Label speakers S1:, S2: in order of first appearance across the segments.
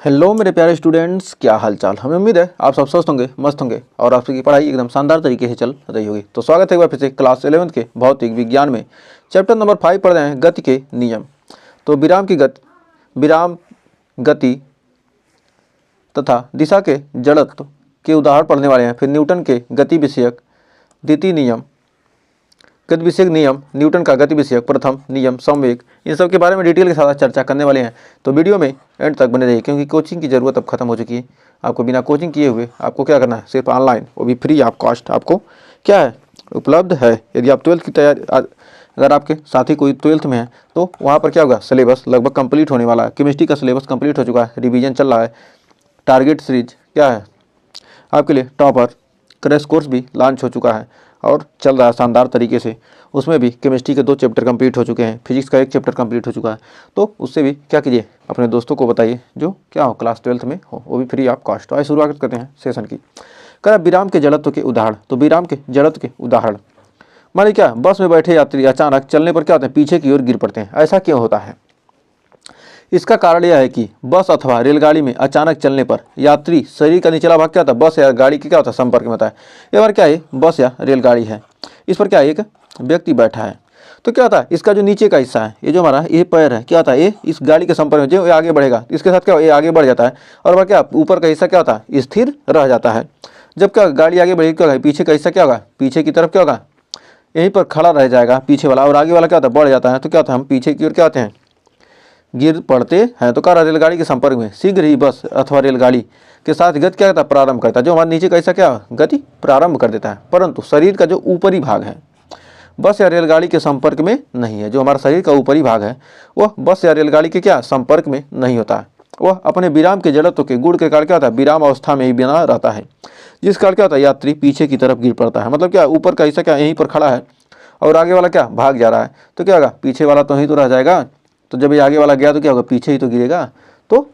S1: Hello मेरे प्यारे students, क्या हाल चाल। हमें उम्मीद है आप सब स्वस्थ होंगे, मस्त होंगे और आपकी पढ़ाई एकदम शानदार तरीके से चल रही होगी। तो स्वागत है एक बार फिर से क्लास 11th के भौतिक विज्ञान में। चैप्टर नंबर 5 पढ़ रहे हैं गति के नियम। तो विराम गति तथा दिशा के जड़त्व के उदाहरण पढ़ने वाले हैं। फिर न्यूटन के गति विषयक द्वितीय नियम, गति विषयक नियम, न्यूटन का गति विषयक प्रथम नियम, संवेग, इन सब के बारे में डिटेल के साथ चर्चा करने वाले हैं। तो वीडियो में एंड तक बने रहिए, क्योंकि कोचिंग की ज़रूरत अब खत्म हो चुकी है। आपको बिना कोचिंग किए हुए आपको क्या करना है, सिर्फ ऑनलाइन, वो भी फ्री ऑफ कॉस्ट आपको क्या है उपलब्ध है। यदि आप 12th की तैयारी, अगर आपके साथी कोई 12th में है तो वहाँ पर क्या होगा, सिलेबस लगभग कंप्लीट होने वाला है। केमिस्ट्री का सिलेबस कंप्लीट हो चुका है, रिवीजन चल रहा है। टारगेट सीरीज क्या है आपके लिए, टॉपर क्रैश कोर्स भी लॉन्च हो चुका है और चल रहा है शानदार तरीके से। उसमें भी केमिस्ट्री के 2 चैप्टर कंप्लीट हो चुके हैं, फिजिक्स का 1 चैप्टर कंप्लीट हो चुका है। तो उससे भी क्या कीजिए, अपने दोस्तों को बताइए जो क्या हो, क्लास 12th में हो, वो भी फ्री ऑफ कॉस्ट। तो आइए शुरुआत करते हैं सेशन की। कह विराम के जड़त्व के उदाहरण। तो विराम के जड़त्व के उदाहरण मानिए क्या, बस में बैठे यात्री अचानक चलने पर क्या होता है, पीछे की ओर गिर पड़ते हैं। ऐसा क्यों होता है? इसका कारण यह है कि बस अथवा रेलगाड़ी में अचानक चलने पर यात्री शरीर का निचला भाग क्या होता है, बस या गाड़ी के क्या होता है, संपर्क में होता है। ये बार क्या है, बस या रेलगाड़ी है, इस पर क्या है, एक व्यक्ति बैठा है। तो क्या होता है, इसका जो नीचे का हिस्सा है, ये जो हमारा ये पैर है, क्या होता है, ये इस गाड़ी के संपर्क में जो ये आगे बढ़ेगा, इसके साथ क्या ये आगे बढ़ जाता है। और वह क्या, ऊपर का हिस्सा क्या होता है, स्थिर रह जाता है। जब क्या गाड़ी आगे बढ़ेगी, क्या होगा, पीछे का हिस्सा क्या होगा, पीछे की तरफ क्या होगा, यहीं पर खड़ा रह जाएगा पीछे वाला, और आगे वाला क्या होता है, बढ़ जाता है। तो क्या होता है, हम पीछे की ओर क्या होते हैं, गिर पड़ते हैं। तो क्या रेलगाड़ी के संपर्क में शीघ्र ही बस अथवा रेलगाड़ी के साथ गति क्या करता है, प्रारंभ करता है। जो हमारे नीचे का हिस्सा क्या गति प्रारंभ कर देता है, परंतु शरीर का जो ऊपरी भाग है बस या रेलगाड़ी के संपर्क में नहीं है। जो हमारा शरीर का ऊपरी भाग है वह बस या रेलगाड़ी के क्या संपर्क में नहीं होता है। वह अपने विराम के जड़त्व के गुण के कारण क्या होता है, विराम अवस्था में ही बना रहता है, जिस कारण क्या होता है, यात्री पीछे की तरफ गिर पड़ता है। मतलब क्या, ऊपर का हिस्सा क्या यहीं पर खड़ा है और आगे वाला क्या भाग जा रहा है। तो क्या होगा, पीछे वाला तो यहीं तो रह जाएगा। तो जब ये आगे वाला गया तो क्या होगा, पीछे ही तो गिरेगा। तो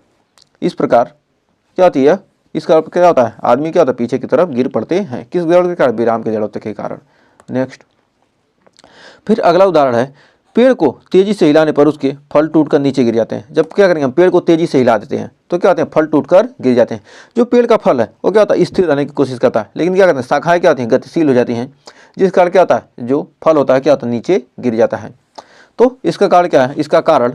S1: इस प्रकार क्या होती है, इसका क्या होता है, आदमी क्या होता है, पीछे की तरफ गिर पड़ते हैं। किस जड़ के कारण, विराम के जड़त्व के कारण। नेक्स्ट, फिर अगला उदाहरण है, पेड़ को तेजी से हिलाने पर उसके फल टूटकर नीचे गिर जाते हैं। जब क्या करेंगे, हम पेड़ को तेजी से हिला देते हैं तो क्या होते हैं, फल टूटकर गिर जाते हैं। जो पेड़ का फल है वो क्या होता है, स्थिर रहने की कोशिश करता है, लेकिन क्या करते हैं, शाखाएं क्या होती हैं, गतिशील हो जाती हैं, जिस कारण क्या होता है, जो फल होता है क्या होता है, नीचे गिर जाता है। तो इसका कारण क्या है, इसका कारण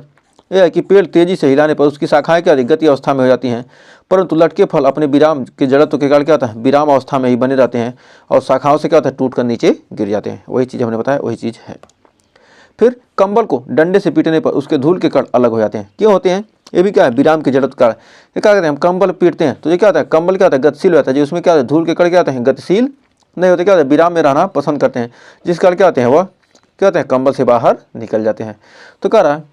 S1: यह है कि पेड़ तेजी से हिलाने पर उसकी शाखाएं क्या गति अवस्था में हो जाती हैं, परंतु लटके फल अपने विराम के जड़त्व के कारण क्या होता है, विराम अवस्था में ही बने रहते हैं और शाखाओं से क्या होता है, टूट कर नीचे गिर जाते हैं। वही चीज़ हमने बताया, वही चीज़ है। फिर कंबल को डंडे से पीटने पर उसके धूल के कण अलग हो जाते हैं। क्यों होते हैं, ये भी क्या है, विराम के जड़त्व कारण। ये क्या कहते हैं, हम कंबल पीटते हैं तो ये क्या होता है, कंबल क्या होता है, गतिशील होता है, जो उसमें क्या होता है, धूल के कण क्या होते हैं, गतिशील नहीं होते, क्या होता है, विराम में रहना पसंद करते हैं, जिस कारण क्या होते हैं, वह क्या होते हैं, कंबल से बाहर निकल जाते हैं। तो कह रहा है,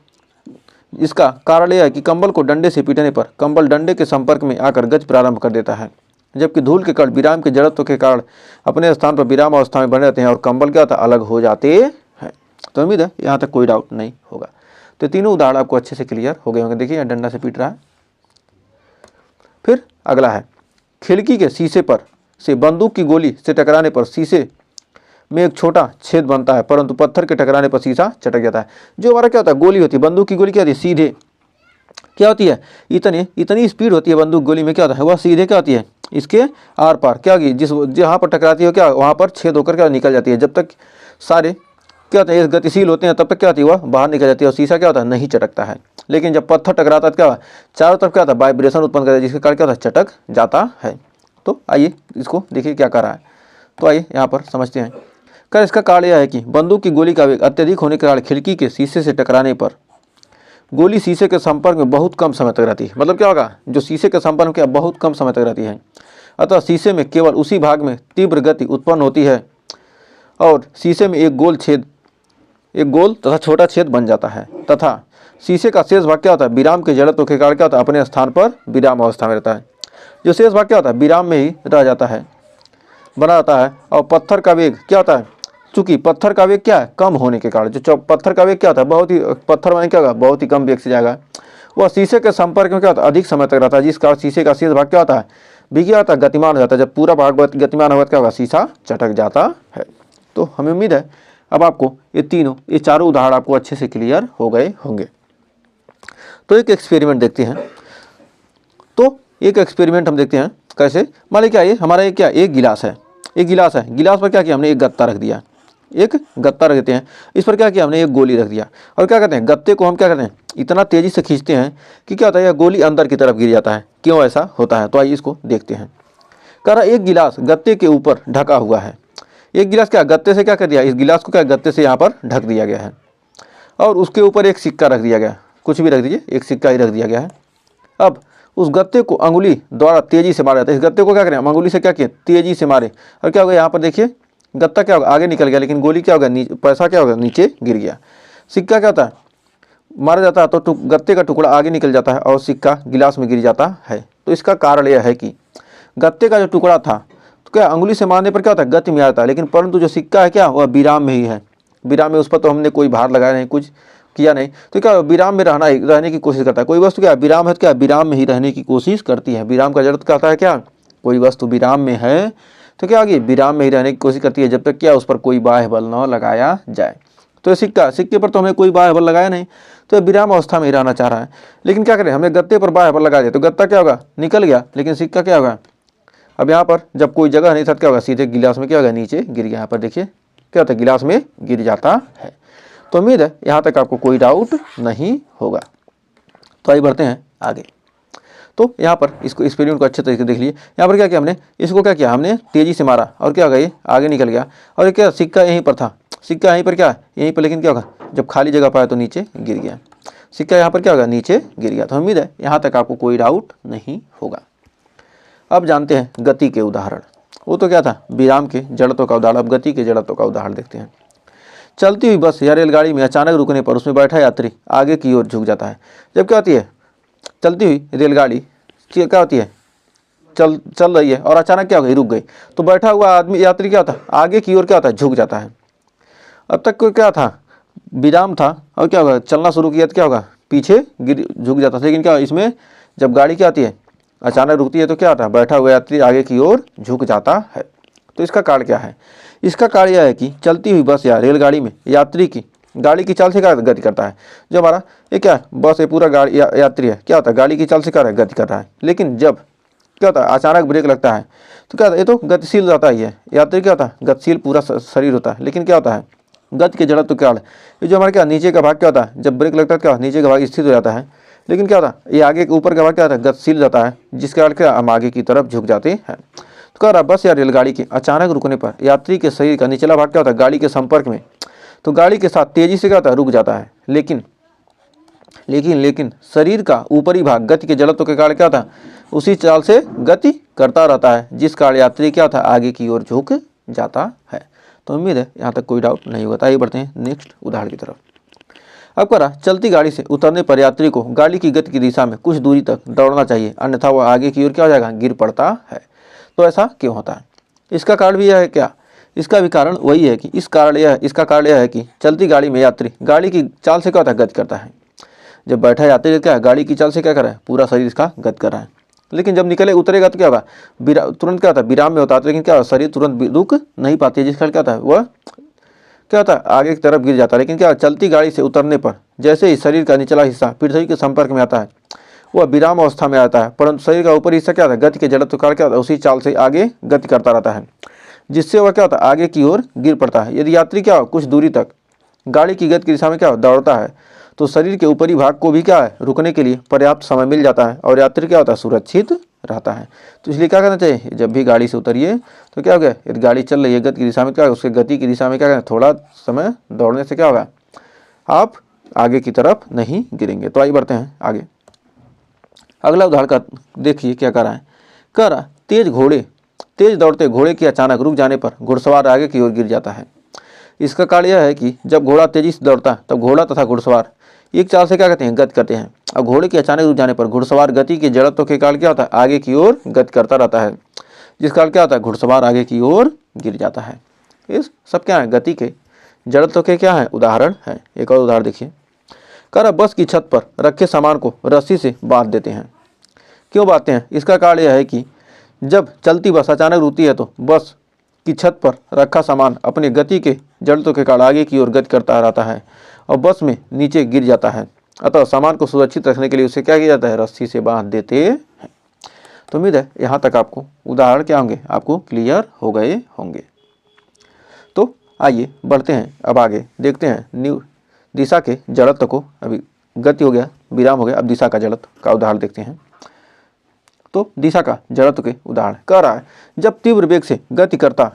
S1: इसका कारण यह है कि कंबल को डंडे से पीटने पर कंबल डंडे के संपर्क में आकर गति प्रारंभ कर देता है, जबकि धूल के कण विराम के जड़त्व के कारण अपने स्थान पर विराम अवस्था में बने रहते हैं और कंबल क्या होता है, अलग हो जाते हैं। तो उम्मीद है यहाँ तक कोई डाउट नहीं होगा। तो तीनों उदाहरण आपको अच्छे से क्लियर हो गए होंगे। देखिए यहाँ डंडा से पीट रहा है। फिर अगला है, खिड़की के शीशे पर से बंदूक की गोली से टकराने पर शीशे में एक छोटा छेद बनता है, परंतु पत्थर के टकराने पर शीशा चटक जाता है। जो हमारा क्या होता है, गोली होती है, बंदूक की गोली क्या होती है, सीधे क्या होती है, इतनी स्पीड होती है बंदूक गोली में, क्या होता है, वह सीधे क्या होती है, इसके आर पार क्या होगी, जिस जहाँ पर टकराती है क्या वहाँ पर छेद होकर क्या निकल जाती है। जब तक सारे क्या होता है, गतिशील होते हैं तब तक क्या होती है, वह बाहर निकल जाती है और शीशा क्या होता है, नहीं चटकता है। लेकिन जब पत्थर टकराता है क्या चारों तरफ क्या होता है, वाइब्रेशन उत्पन्न करता है, जिसके कारण क्या होता है, चटक जाता है। तो आइए इसको देखिए क्या कर रहा है। तो आइए यहाँ पर समझते हैं। कर इसका कारण यह है कि बंदूक की गोली का वेग अत्यधिक होने के कारण खिड़की के शीशे से टकराने पर गोली शीशे के संपर्क में बहुत कम समय तक रहती है। मतलब क्या होगा, जो शीशे के संपर्क में क्या बहुत कम समय तक रहती है, अतः शीशे में केवल उसी भाग में तीव्र गति उत्पन्न होती है और शीशे में एक गोल तथा छोटा छेद बन जाता है, तथा शीशे का शेष भाग क्या होता है, विराम के जड़त्व के कारण क्या होता है, अपने स्थान पर विराम अवस्था में रहता है। जो शेष भाग क्या होता है, विराम में ही रह जाता है, बना रहता है। और पत्थर का वेग क्या होता है, चूंकि पत्थर का वेग क्या है, कम होने के कारण, जो पत्थर का वेग क्या होता है, बहुत ही पत्थर में क्या होगा, बहुत ही कम वेग से जाएगा, वह शीशे के संपर्क में क्या होता है, अधिक समय तक रहता है, जिस कारण शीशे का शेष भाग क्या होता है, भी क्या होता है, गतिमान हो जाता है। जब पूरा भाग गतिमान होगा क्या होगा, शीशा चटक जाता है। तो हमें उम्मीद है अब आपको ये चारों उदाहरण आपको अच्छे से क्लियर हो गए होंगे। तो एक एक्सपेरिमेंट देखते हैं। एक एक्सपेरिमेंट हम देखते हैं कैसे। मान लीजिए क्या ये हमारा एक क्या एक गिलास है, एक गिलास है, गिलास पर क्या किया हमने एक गत्ता रख दिया, एक गत्ता रख देते हैं, इस पर क्या किया हमने एक गोली रख दिया और क्या कहते हैं गत्ते को हम क्या करते हैं इतना तेज़ी से खींचते हैं कि क्या होता है यह गोली अंदर की तरफ गिर जाता है। क्यों ऐसा होता है, तो आइए इसको देखते हैं। कह रहा एक गिलास गत्ते के ऊपर ढका हुआ है, एक गिलास क्या गत्ते से क्या कर दिया, इस गिलास को क्या गत्ते से यहाँ पर ढक दिया गया है और उसके ऊपर एक सिक्का रख दिया गया, कुछ भी रख दीजिए, एक सिक्का ही रख दिया गया है। अब उस गत्ते को अंगुली द्वारा तेजी से मारा जाता है, इस गत्ते को क्या करें हम अंगुली से क्या किए तेजी से मारे और क्या होगा यहाँ पर देखिए गत्ता क्या होगा आगे निकल गया, लेकिन गोली क्या होगा पैसा क्या होगा नीचे गिर गया। सिक्का क्या होता है मारा जाता है तो गत्ते का टुकड़ा आगे निकल जाता है और सिक्का गिलास में गिर जाता है। तो इसका कारण यह है कि गत्ते का जो टुकड़ा था तो क्या अंगुली से मारने पर क्या होता है गति में आता है, लेकिन परंतु जो सिक्का है क्या वह विराम में ही है, विराम में, उस पर तो हमने कोई भार लगाया नहीं, कुछ किया नहीं, तो क्या विराम में रहने की कोशिश करता है। कोई वस्तु क्या विराम है तो क्या विराम में ही रहने की कोशिश करती है। विराम का जरूरत कहता है क्या कोई वस्तु विराम में है तो क्या आगे विराम में ही रहने की कोशिश करती है जब तक क्या उस पर कोई बाह्य बल न लगाया जाए। तो सिक्का, सिक्के पर तो हमने कोई बाह्य बल लगाया नहीं, तो विराम अवस्था में ही रहना चाह रहा है। लेकिन क्या करें हमने गत्ते पर बाह्य बल लगा दिया तो गत्ता क्या होगा निकल गया, लेकिन सिक्का क्या होगा अब यहाँ पर जब कोई जगह नहीं था क्या होगा सीधे गिलास में क्या होगा नीचे गिर गया। यहाँ पर देखिए क्या होता है गिलास में गिर जाता है। तो उम्मीद है यहाँ तक आपको कोई डाउट नहीं होगा। तो आइए बढ़ते हैं आगे। तो यहाँ पर इसको एक्सपेरिमेंट को अच्छे तरीके से देख लिए। यहाँ पर क्या किया हमने इसको क्या किया हमने तेज़ी से मारा और क्या होगा ये आगे निकल गया और क्या सिक्का यहीं पर था, सिक्का यहीं पर क्या यहीं पर, लेकिन क्या होगा जब खाली जगह पाया तो नीचे गिर गया, सिक्का यहाँ पर क्या होगा नीचे गिर गया। तो उम्मीद है यहाँ तक आपको कोई डाउट नहीं होगा। अब जानते हैं गति के उदाहरण। वो तो क्या था विराम के जड़त्व का उदाहरण, अब गति के जड़त्व का उदाहरण देखते हैं। चलती हुई बस या रेलगाड़ी में अचानक रुकने पर उसमें बैठा यात्री आगे की ओर झुक जाता है। जब क्या होती है चलती हुई रेलगाड़ी क्या होती है चल रही है और अचानक क्या हो गई रुक गई, तो बैठा हुआ आदमी यात्री क्या होता है आगे की ओर क्या होता है झुक जाता है। अब तक को क्या था विराम था और क्या होगा चलना शुरू किया तो क्या होगा पीछे झुक जाता था। लेकिन क्या इसमें जब गाड़ी क्या आती है अचानक रुकती है तो क्या होता है बैठा हुआ यात्री आगे की ओर झुक जाता है। तो इसका कारण क्या है, इसका कारण यह है कि चलती हुई बस या रेलगाड़ी में यात्री की गाड़ी की चाल से क्या गति करता है। जो हमारा ये क्या बस ये पूरा गाड़ी यात्री है क्या होता है गाड़ी की चाल से क्या गति कर रहा है, लेकिन जब क्या होता है अचानक ब्रेक लगता है तो क्या होता है ये तो गतिशील रहता ही है, यात्री क्या होता है गतिशील पूरा शरीर होता है। लेकिन क्या होता है गति के जड़त्व क्या है ये जो हमारा क्या नीचे का भाग क्या होता है जब ब्रेक लगता है क्या नीचे का भाग स्थिर हो जाता है, लेकिन क्या होता है ये आगे के ऊपर का भाग क्या होता है गतिशील रहता है, जिसके कारण क्या हम आगे की तरफ झुक जाते हैं। तो कह रहा बस या रेलगाड़ी के अचानक रुकने पर यात्री के शरीर का निचला भाग क्या होता है गाड़ी के संपर्क में, तो गाड़ी के साथ तेजी से क्या होता है रुक जाता है। लेकिन शरीर का ऊपरी भाग गति के जड़त्व के कारण क्या होता है उसी चाल से गति करता रहता है, जिस कारण यात्री क्या होता है आगे की ओर झुक जाता है। तो उम्मीद है यहाँ तक कोई डाउट नहीं होता। आइए बढ़ते हैं नेक्स्ट उदाहरण की तरफ। अब कह रहा चलती गाड़ी से उतरने पर यात्री को गाड़ी की गति की दिशा में कुछ दूरी तक दौड़ना चाहिए, अन्यथा वह आगे की ओर क्या हो जाएगा गिर पड़ता है। तो ऐसा क्यों होता है, इसका कारण भी यह है क्या, इसका भी कारण वही है कि इसका कारण यह है कि चलती गाड़ी में यात्री गाड़ी की चाल से क्या होता है गति करता है। जब बैठा यात्री क्या गाड़ी की चाल से क्या कर रहा है पूरा शरीर इसका गति कर रहा है, लेकिन जब निकले उतरेगा तो क्या होगा तुरंत क्या होता है विराम में होता है, लेकिन क्या शरीर तुरंत रुक नहीं पाती है, जिस कारण क्या होता है वह क्या होता है आगे की तरफ गिर जाता है। लेकिन क्या चलती गाड़ी से उतरने पर जैसे ही शरीर का निचला हिस्सा पृथ्वी के संपर्क में आता है वह विराम अवस्था में आता है, परंतु शरीर का ऊपरी हिस्सा क्या होता है गति के जड़त्व कारण क्या होता है उसी चाल से आगे गति करता रहता है, जिससे वह क्या होता है आगे की ओर गिर पड़ता है। यदि यात्री क्या कुछ दूरी तक गाड़ी की गति की दिशा में क्या दौड़ता है तो शरीर के ऊपरी भाग को भी क्या है रुकने के लिए पर्याप्त समय मिल जाता है और यात्री क्या होता है सुरक्षित रहता है। तो इसलिए क्या करना चाहिए जब भी गाड़ी से उतरिए तो क्या हो गया यदि गाड़ी चल रही है गति की दिशा में क्या उसके गति की दिशा में क्या करना थोड़ा समय दौड़ने से क्या होगा आप आगे की तरफ नहीं गिरेंगे। तो आइए बढ़ते हैं आगे। अगला उदाहरण का देखिए क्या कर रहा है, कह रहा तेज दौड़ते घोड़े के अचानक रुक जाने पर घुड़सवार आगे की ओर गिर जाता है। इसका कारण यह है कि जब घोड़ा तेजी से दौड़ता है तब घोड़ा तथा घुड़सवार एक चाल से क्या कहते हैं गति करते हैं, और घोड़े के अचानक रुक जाने पर घुड़सवार गति के जड़त्व के कारण क्या होता है आगे की ओर गति करता रहता है, जिस कारण क्या होता है घुड़सवार आगे की ओर गिर जाता है। इस सब क्या है गति के जड़त्व के क्या है उदाहरण है। एक और उदाहरण देखिए, कर बस की छत पर रखे सामान को रस्सी से बांध देते हैं। क्यों बांधते हैं, इसका कारण यह है कि जब चलती बस अचानक रुकती है तो बस की छत पर रखा सामान अपनी गति के जड़त्व के कारण आगे की ओर गति करता रहता है और बस में नीचे गिर जाता है। अतः सामान को सुरक्षित रखने के लिए उसे क्या किया जाता है रस्सी से बांध देते हैं। तो उम्मीद है यहाँ तक आपको उदाहरण क्या होंगे, आपको क्लियर हो गए होंगे। तो आइए बढ़ते हैं अब आगे, देखते हैं दिशा के जड़त्व को। अभी गति हो गया, विराम हो गया, अब दिशा का जड़त्व का उदाहरण देखते हैं। तो दिशा का जड़त्व के उदाहरण कह रहा है, जब तीव्र वेग से गति करता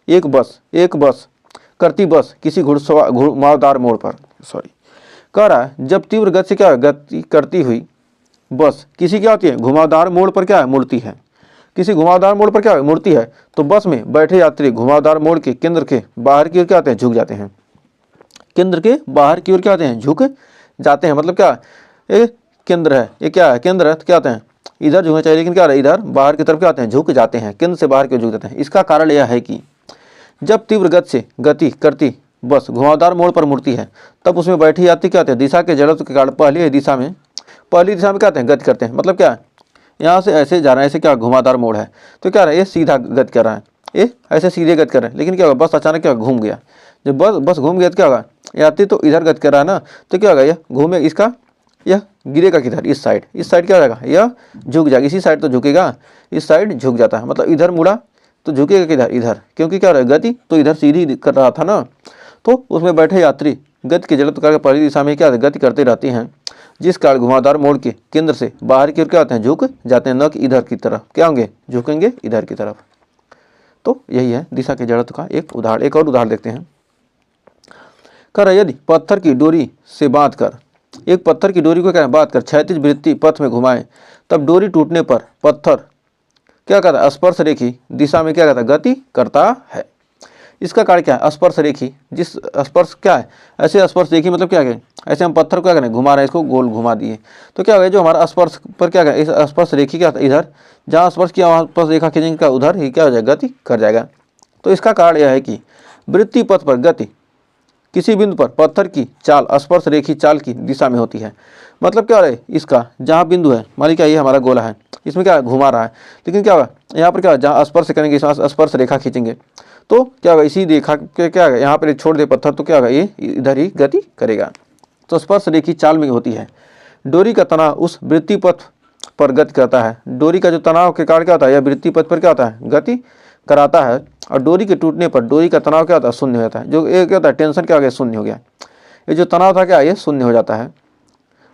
S1: एक बस करती बस किसी घुमावदार मोड़ पर, कह रहा है जब तीव्र गति से क्या गति करती हुई बस किसी क्या होती है, घुमावदार मोड़ पर क्या है, मुड़ती है। किसी घुमावदार मोड़ पर क्या है, मुड़ती है, तो बस में बैठे यात्री घुमावदार मोड़ के केंद्र के बाहर की ओर क्या आते हैं, झुक जाते हैं। केंद्र के बाहर की ओर क्या आते हैं, झुक जाते हैं। मतलब क्या, ये केंद्र है, ये क्या है, केंद्र है, तो क्या आते हैं, इधर झुकना चाहिए, लेकिन क्या है, इधर बाहर की तरफ क्या आते हैं, झुक जाते हैं। केंद्र से बाहर की ओर झुक जाते हैं। इसका कारण यह है कि जब तीव्र गति से गति करती बस घुमावदार मोड़ पर मुड़ती है, तब उसमें बैठे यात्री क्या होते हैं, दिशा के जड़त्व के कारण पहली दिशा में क्या आते हैं, गति करते हैं। मतलब क्या है, यहाँ से ऐसे जा रहा है, ऐसे क्या घुमावदार मोड़ है, तो क्या रहा है, ये सीधा गति कर रहा है, ये ऐसे सीधे गति कर रहा है, लेकिन क्या होगा, बस अचानक क्या घूम गया। जब बस घूम गया तो क्या होगा, यात्री तो इधर गति कर रहा है ना, तो क्या होगा, यह घूमे, इसका यह गिरेगा किधर, इस साइड क्या हो जाएगा, यह झुक जाएगा। इसी साइड तो झुकेगा, इस साइड झुक जाता है। मतलब इधर मुड़ा तो झुकेगा किधर, इधर, क्योंकि क्या हो रहा है, गति तो इधर सीधी कर रहा था ना। तो उसमें बैठे यात्री गति के जड़त्व के पहली दिशा में क्या गति करते रहती हैं, जिस कारण घुमावदार मोड़ के केंद्र से बाहर की ओर क्या होते हैं, झुक जाते हैं, न कि इधर की तरफ क्या होंगे, झुकेंगे इधर की तरफ। तो यही है दिशा के जड़त्व का एक उदाहरण। एक और उदाहरण देखते हैं। कर यदि पत्थर की डोरी से बांध कर, एक पत्थर की डोरी को क्या बांध कर क्षैतिज वृत्तीय पथ में घुमाए, तब डोरी टूटने पर पत्थर क्या करता है, स्पर्श रेखी दिशा में क्या करता है, गति करता है। इसका कारण क्या है, स्पर्श रेखी, जिस स्पर्श क्या है, ऐसे स्पर्श रेखी मतलब क्या है, ऐसे हम पत्थर को क्या करें, घुमा रहे हैं, इसको गोल घुमा दिए, तो क्या होगा, जो हमारा स्पर्श पर क्या करें, इस स्पर्श रेखी क्या होता है, इधर जहाँ स्पर्श किया वहाँ स्पर्श रेखा खींचेंगे क्या, उधर ही क्या हो जाएगा, गति कर जाएगा। तो इसका कारण यह है कि वृत्तीय पथ पर गति किसी बिंदु पर पत्थर की चाल स्पर्श रेखी चाल की दिशा में होती है। मतलब क्या है, इसका जहाँ बिंदु है, मान लीजिए क्या ये हमारा गोला है, इसमें क्या घुमा रहा है, लेकिन क्या होगा, यहाँ पर क्या जहाँ स्पर्श करेंगे, स्पर्श रेखा खींचेंगे, तो क्या होगा, इसी रेखा के क्या होगा, यहाँ पर छोड़ दे पत्थर, तो क्या होगा, ये इधर ही गति करेगा। तो स्पर्श रेखी चाल में होती है। डोरी का तनाव उस वृत्तीय पथ पर गति करता है। डोरी का जो तनाव के कारण क्या होता है, यह वृत्तीय पथ पर क्या होता है, गति कराता है। और डोरी के टूटने पर डोरी का तनाव क्या होता है, शून्य हो जाता है। जो ये क्या होता है, टेंशन क्या हो गया, शून्य हो गया। ये जो तनाव था क्या, ये शून्य हो जाता है।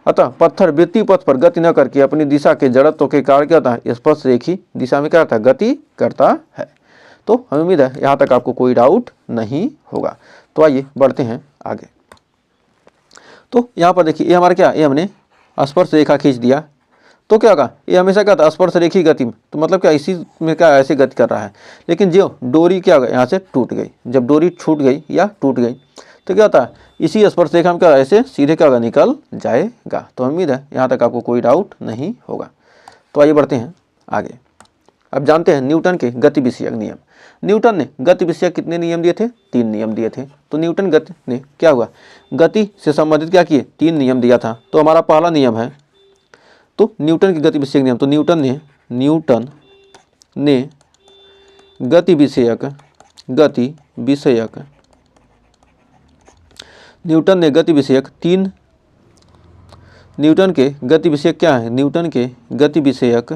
S1: अतः पत्थर वृत्तीय पथ पर गति न करके अपनी दिशा के जड़त्व के कारण क्या होता है, स्पर्श रेखी दिशा में क्या होता है, गति करता है। तो हमें उम्मीद है यहाँ तक आपको कोई डाउट नहीं होगा। तो आइए बढ़ते हैं आगे। तो यहाँ पर देखिए, ये हमारा क्या, ये हमने स्पर्श रेखा खींच दिया, तो क्या होगा, ये हमेशा क्या था, स्पर्श रेखी गति में, तो मतलब क्या इसी में क्या ऐसे गति कर रहा है। लेकिन जो डोरी क्या होगा, यहाँ से टूट गई, जब डोरी छूट गई या टूट गई, तो क्या होता है, इसी स्पर्श रेखा में क्या ऐसे सीधे क्या होगा, निकल जाएगा। तो उम्मीद है यहाँ तक आपको कोई डाउट नहीं होगा। तो आइए बढ़ते हैं आगे। अब जानते हैं न्यूटन के गति विषयक नियम। न्यूटन ने गति विषयक कितने नियम दिए थे, 3 नियम दिए थे। तो न्यूटन गति ने क्या हुआ, गति से संबंधित क्या किए, 3 नियम दिया था। तो हमारा पहला नियम है, तो न्यूटन की गति विषयक नियम, तो न्यूटन ने गति विषयक न्यूटन के गति विषयक क्या है, न्यूटन के गति विषयक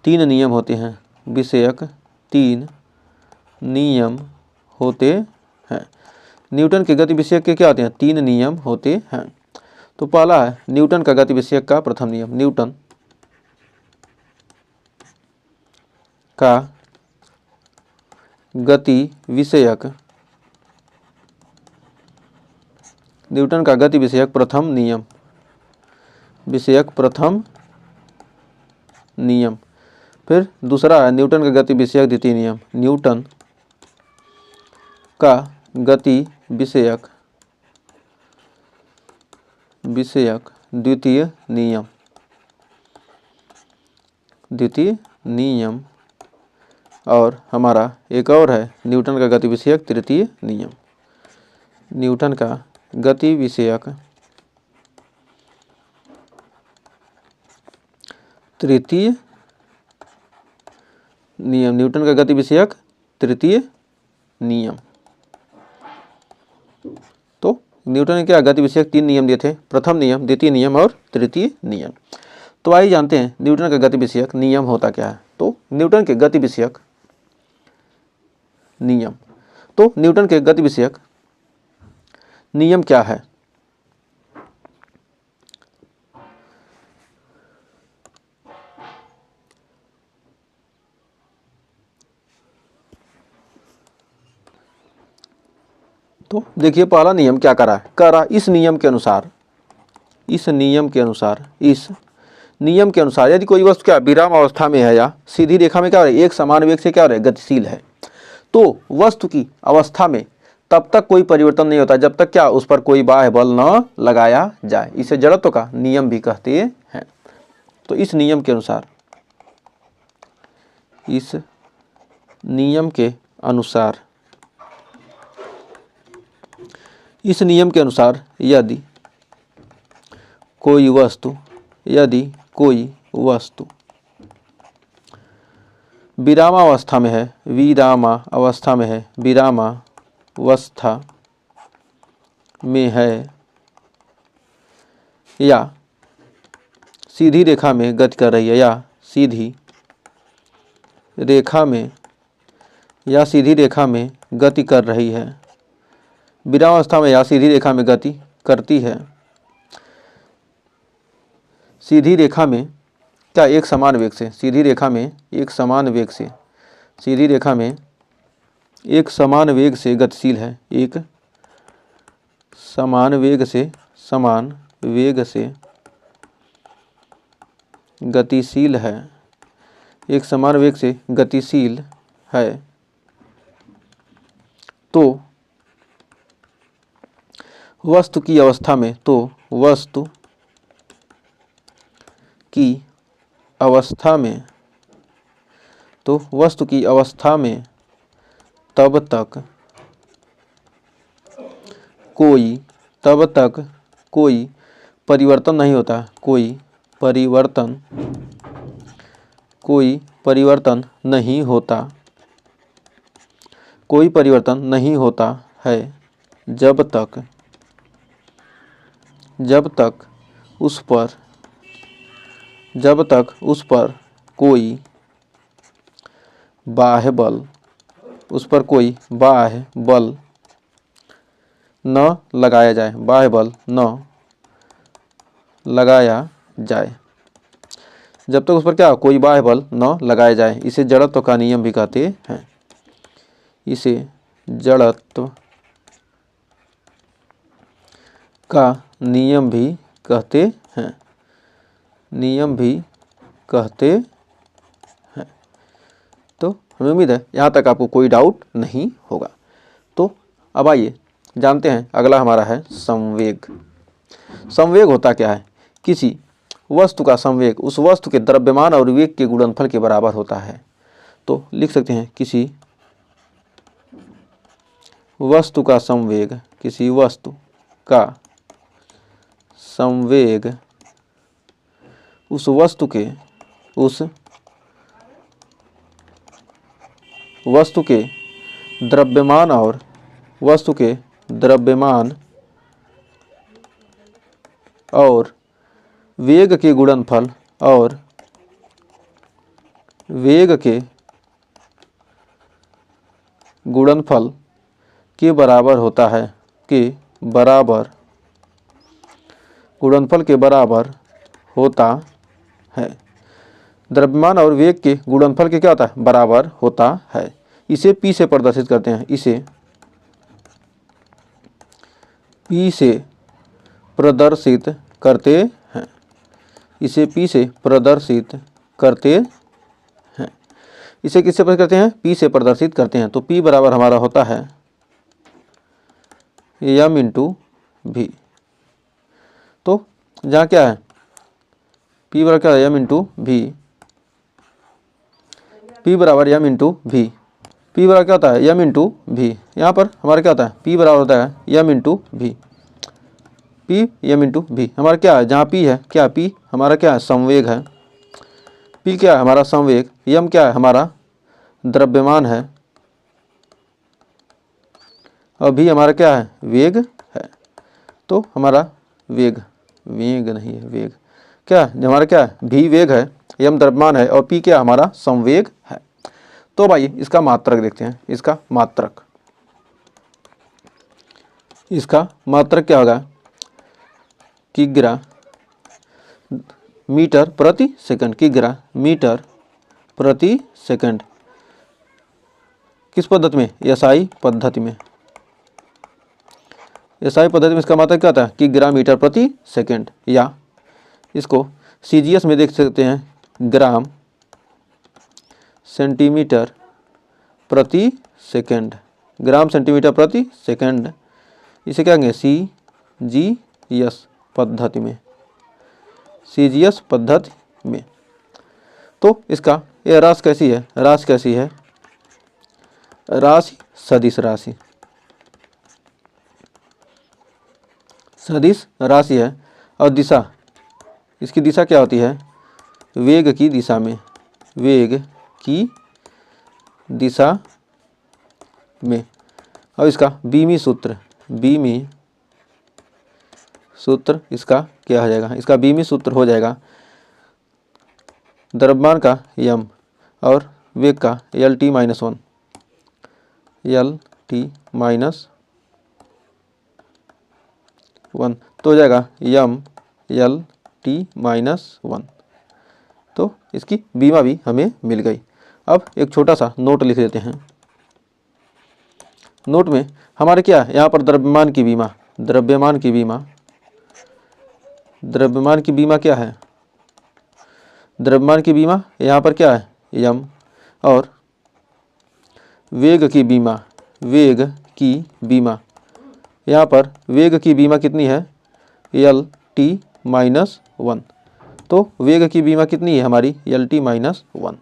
S1: 3 नियम होते हैं, विषयक 3 नियम होते हैं। न्यूटन के गति विषयक के क्या होते हैं, 3 नियम होते हैं। तो पहला है न्यूटन का गति विषयक का प्रथम नियम। न्यूटन का गति विषयक प्रथम नियम। फिर दूसरा है न्यूटन का गति विषयक द्वितीय नियम। न्यूटन का गति विषयक द्वितीय नियम। और हमारा एक और है न्यूटन का गति विषयक तृतीय नियम। न्यूटन का गति विषयक तृतीय नियम। न्यूटन का गति विषयक तृतीय नियम। तो न्यूटन ने क्या गति विषयक 3 नियम दिए थे, प्रथम नियम, द्वितीय नियम और तृतीय नियम। तो आइए जानते हैं न्यूटन का गति विषयक नियम होता क्या है। न्यूटन के गति विषयक नियम। तो न्यूटन के गति विषयक नियम क्या है? तो देखिए पहला नियम क्या करा है, इस नियम के अनुसार यदि कोई वस्तु क्या विराम अवस्था में है या सीधी रेखा में क्या हो रहा है, एक समान वेग से क्या हो रहा है, गतिशील है, तो वस्तु की अवस्था में तब तक कोई परिवर्तन नहीं होता जब तक क्या उस पर कोई बाह्य बल न लगाया जाए। इसे जड़त्व का नियम भी कहते हैं। तो इस नियम के अनुसार यदि कोई वस्तु विरामावस्था में है या सीधी रेखा में गति कर रही है या सीधी रेखा में गति कर रही है, विरामावस्था में या सीधी रेखा में गति करती है, सीधी रेखा में क्या एक समान वेग से, सीधी रेखा में एक समान वेग से गतिशील है, एक समान वेग से गतिशील है, एक समान वेग से गतिशील है, तो वस्तु की अवस्था में तब तक कोई परिवर्तन नहीं होता, कोई परिवर्तन नहीं होता है जब तक उस पर कोई बाह्य बल न लगाया जाए, जब तक उस पर क्या कोई बाह्य बल न लगाया जाए। इसे जड़त्व का नियम भी कहते हैं। इसे जड़त्व का नियम भी कहते हैं। तो हमें उम्मीद है यहाँ तक आपको कोई डाउट नहीं होगा। तो अब आइए जानते हैं, अगला हमारा है संवेग। संवेग होता क्या है? किसी वस्तु का संवेग उस वस्तु के द्रव्यमान और वेग के गुणनफल के बराबर होता है। तो लिख सकते हैं किसी वस्तु का संवेग उस वस्तु के द्रव्यमान और वेग के गुणनफल के बराबर होता है, द्रव्यमान और वेग के गुणनफल के क्या होता है? बराबर होता है। इसे P से प्रदर्शित करते हैं। इसे P से प्रदर्शित करते हैं। इसे किससे प्रदर्शित करते हैं? P से प्रदर्शित करते हैं। तो P बराबर हमारा होता है m इंटू भी। तो जहाँ क्या है P बराबर क्या है? m इंटू भी। P बराबर m इंटू भी। P बराबर क्या होता है? m इंटू भी। यहाँ पर हमारा क्या होता है? P बराबर होता है m इंटू भी। P m इंटू भी हमारा क्या है? जहाँ P है क्या, P हमारा क्या है? संवेग है। P क्या है? हमारा संवेग। m क्या है? हमारा द्रव्यमान है। और भी हमारा क्या है? वेग है। तो हमारा वेग नहीं है, वेग क्या है? हमारा क्या है? भी वेग है यम द्रव्यमान है और पी क्या हमारा संवेग है। तो भाई इसका मात्रक देखते हैं, इसका मात्रक क्या होगा, किग्रा मीटर प्रति सेकंड, किग्रा मीटर प्रति सेकंड। किस पद्धति में, एसआई पद्धति में। एसआई पद्धति में इसका मात्रक क्या होता है, किग्रा मीटर प्रति सेकंड, या इसको सीजीएस में देख सकते हैं ग्राम सेंटीमीटर प्रति सेकंड, ग्राम सेंटीमीटर प्रति सेकंड। इसे क्या कहेंगे, सीजीएस पद्धति में, सीजीएस पद्धति में। तो इसका यह राशि कैसी है, राशि कैसी है, राशि सदिश राशि, सदिश राशि है। और दिशा, इसकी दिशा क्या होती है, वेग की दिशा में, वेग की दिशा में। और इसका बीमी सूत्र, बीमी सूत्र इसका क्या हो जाएगा, इसका बीमी सूत्र हो जाएगा द्रव्यमान का यम और वेग का L T minus one, L T minus one, तो हो जाएगा M L T minus one. तो इसकी बीमा भी हमें मिल गई। अब एक छोटा सा नोट लिख देते हैं। नोट में हमारे क्या है, यहाँ पर द्रव्यमान की बीमा, द्रव्यमान की बीमा, द्रव्यमान की बीमा क्या है, द्रव्यमान की बीमा यहाँ पर क्या है यम, और वेग की बीमा, वेग की बीमा, यहाँ पर वेग की बीमा कितनी है, एल टी माइनस वन। तो वेग की बीमा कितनी है हमारी, एल टी माइनस वन।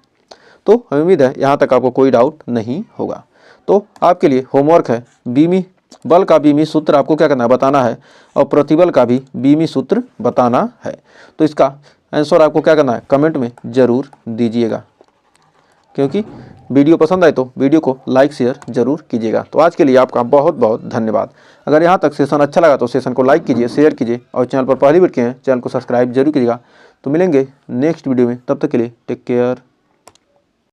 S1: तो हमें उम्मीद है यहाँ तक आपको कोई डाउट नहीं होगा। तो आपके लिए होमवर्क है, बीमी बल का बीमी सूत्र आपको क्या करना है, बताना है, और प्रतिबल का भी बीमी सूत्र बताना है। तो इसका आंसर आपको क्या करना है, कमेंट में ज़रूर दीजिएगा, क्योंकि वीडियो पसंद आए तो वीडियो को लाइक शेयर जरूर कीजिएगा। तो आज के लिए आपका बहुत बहुत धन्यवाद। अगर यहाँ तक सेशन अच्छा लगा तो सेशन को लाइक कीजिए, शेयर कीजिए, और चैनल पर पहली बार किए हैं चैनल को सब्सक्राइब जरूर कीजिएगा। तो मिलेंगे नेक्स्ट वीडियो में, तब तक के लिए टेक केयर।